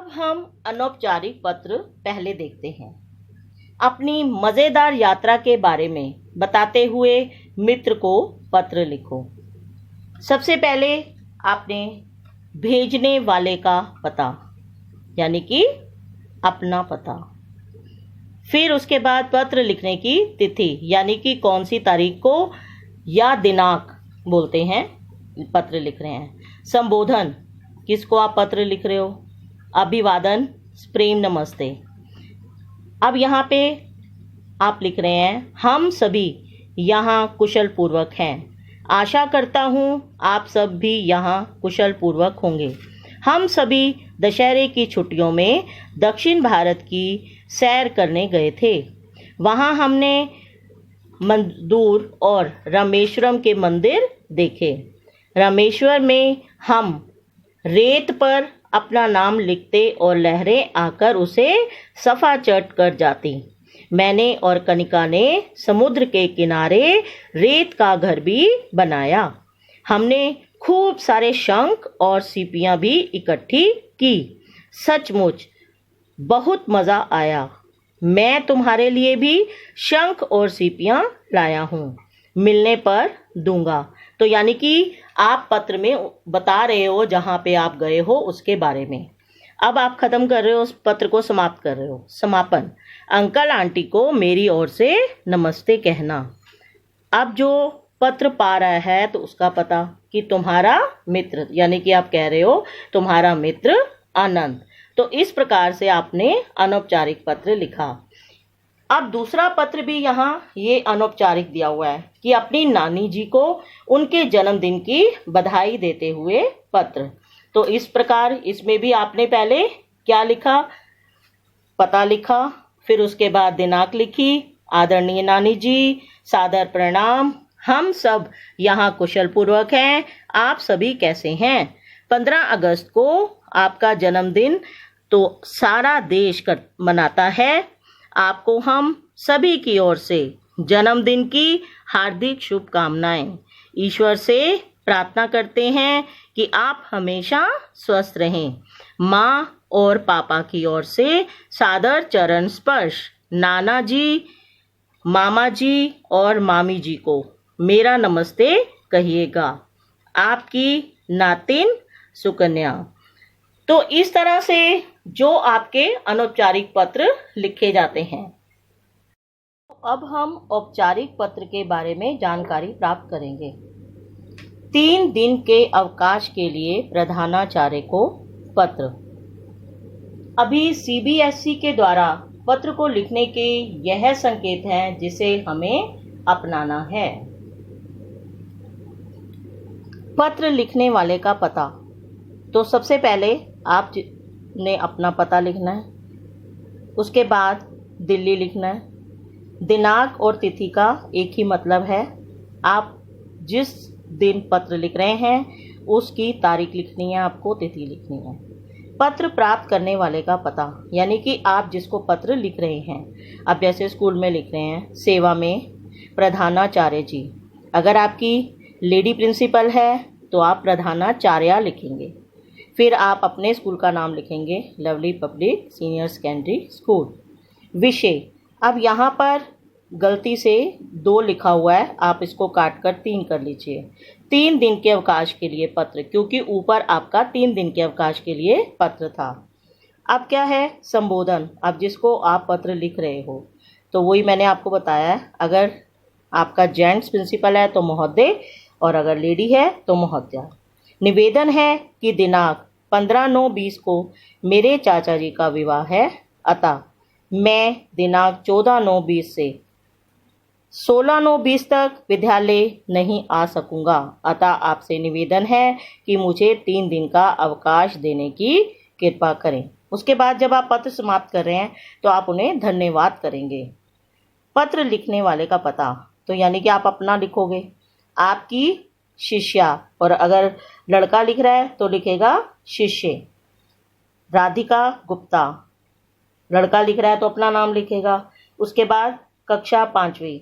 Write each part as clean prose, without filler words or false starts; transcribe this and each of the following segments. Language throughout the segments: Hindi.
अब हम अनौपचारिक पत्र पहले देखते हैं। अपनी मजेदार यात्रा के बारे में बताते हुए मित्र को पत्र लिखो। सबसे पहले आपने भेजने वाले का पता यानी कि अपना पता, फिर उसके बाद पत्र लिखने की तिथि यानी कि कौन सी तारीख को या दिनांक बोलते हैं पत्र लिख रहे हैं। संबोधन, किसको आप पत्र लिख रहे हो। अभिवादन, प्रेम नमस्ते। अब यहाँ पे आप लिख रहे हैं हम सभी यहाँ कुशल पूर्वक हैं। आशा करता हूँ आप सब भी यहाँ कुशल पूर्वक होंगे। हम सभी दशहरे की छुट्टियों में दक्षिण भारत की सैर करने गए थे। वहाँ हमने मंदूर और रामेश्वरम के मंदिर देखे। रामेश्वर में हम रेत पर अपना नाम लिखते और लहरें आकर उसे सफा चट कर जाती। मैंने और कनिका ने समुद्र के किनारे रेत का घर भी बनाया। हमने खूब सारे शंख और सीपियां भी इकट्ठी की। सचमुच बहुत मज़ा आया। मैं तुम्हारे लिए भी शंख और सीपियां लाया हूँ, मिलने पर दूंगा। तो यानी कि आप पत्र में बता रहे हो जहाँ पे आप गए हो उसके बारे में। अब आप ख़त्म कर रहे हो, उस पत्र को समाप्त कर रहे हो। समापन, अंकल आंटी को मेरी ओर से नमस्ते कहना। अब जो पत्र पा रहा है तो उसका पता कि तुम्हारा मित्र, यानी कि आप कह रहे हो तुम्हारा मित्र आनंद। तो इस प्रकार से आपने अनौपचारिक पत्र लिखा। अब दूसरा पत्र भी यहाँ ये अनौपचारिक दिया हुआ है कि अपनी नानी जी को उनके जन्मदिन की बधाई देते हुए पत्र। तो इस प्रकार इसमें भी आपने पहले क्या लिखा, पता लिखा, फिर उसके बाद दिनांक लिखी। आदरणीय नानी जी, सादर प्रणाम, हम सब यहाँ कुशल पूर्वक हैं, आप सभी कैसे हैं। 15 अगस्त को आपका जन्मदिन तो सारा देश मनाता है। आपको हम सभी की ओर से जन्मदिन की हार्दिक शुभकामनाएं। ईश्वर से प्रार्थना करते हैं कि आप हमेशा स्वस्थ रहें। माँ और पापा की ओर से सादर चरण स्पर्श। नाना जी, मामा जी और मामी जी को मेरा नमस्ते कहिएगा। आपकी नातिन सुकन्या। तो इस तरह से जो आपके अनौपचारिक पत्र लिखे जाते हैं। अब हम औपचारिक पत्र के बारे में जानकारी प्राप्त करेंगे। 3 दिन के अवकाश के लिए प्रधानाचार्य को पत्र। अभी सीबीएसई के द्वारा पत्र को लिखने के यह संकेत हैं जिसे हमें अपनाना है। पत्र लिखने वाले का पता। तो सबसे पहले आपने अपना पता लिखना है, उसके बाद दिल्ली लिखना है। दिनांक और तिथि का एक ही मतलब है। आप जिस दिन पत्र लिख रहे हैं उसकी तारीख लिखनी है, आपको तिथि लिखनी है। पत्र प्राप्त करने वाले का पता, यानी कि आप जिसको पत्र लिख रहे हैं। अब जैसे स्कूल में लिख रहे हैं, सेवा में प्रधानाचार्य जी। अगर आपकी लेडी प्रिंसिपल है तो आप प्रधानाचार्या लिखेंगे। फिर आप अपने स्कूल का नाम लिखेंगे, lovely public senior secondary school. विषय, अब यहाँ पर गलती से 2 लिखा हुआ है, आप इसको काट कर 3 कर लीजिए। 3 दिन के अवकाश के लिए पत्र, क्योंकि ऊपर आपका 3 दिन के अवकाश के लिए पत्र था। अब क्या है, संबोधन। अब जिसको आप पत्र लिख रहे हो तो वही मैंने आपको बताया है। अगर आपका जेंट्स प्रिंसिपल है तो महोदय, और अगर लेडी है तो महोदया। निवेदन है कि दिनांक 15/9/20 को मेरे चाचा जी का विवाह है, अतः मैं दिनांक 14/9/20 से 16/9/20 तक विद्यालय नहीं आ सकूंगा। अतः आपसे निवेदन है कि मुझे 3 दिन का अवकाश देने की कृपा करें। उसके बाद जब आप पत्र समाप्त कर रहे हैं तो आप उन्हें धन्यवाद करेंगे। पत्र लिखने वाले का पता, तो यानी कि आप अपना लिखोगे। आपकी शिष्या, और अगर लड़का लिख रहा है तो लिखेगा शिष्य। राधिका गुप्ता, लड़का लिख रहा है तो अपना नाम लिखेगा। उसके बाद कक्षा 5वीं,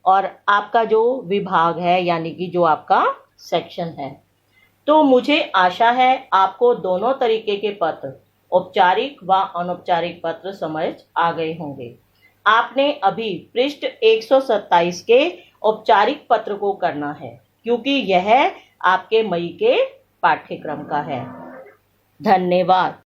और आपका जो विभाग है यानी कि जो आपका सेक्शन है। तो मुझे आशा है आपको दोनों तरीके के पत्र, औपचारिक व अनौपचारिक पत्र समझ आ गए होंगे। आपने अभी पृष्ठ 127 के औपचारिक पत्र को करना है, क्योंकि यह आपके मई के पाठ्यक्रम का है। धन्यवाद।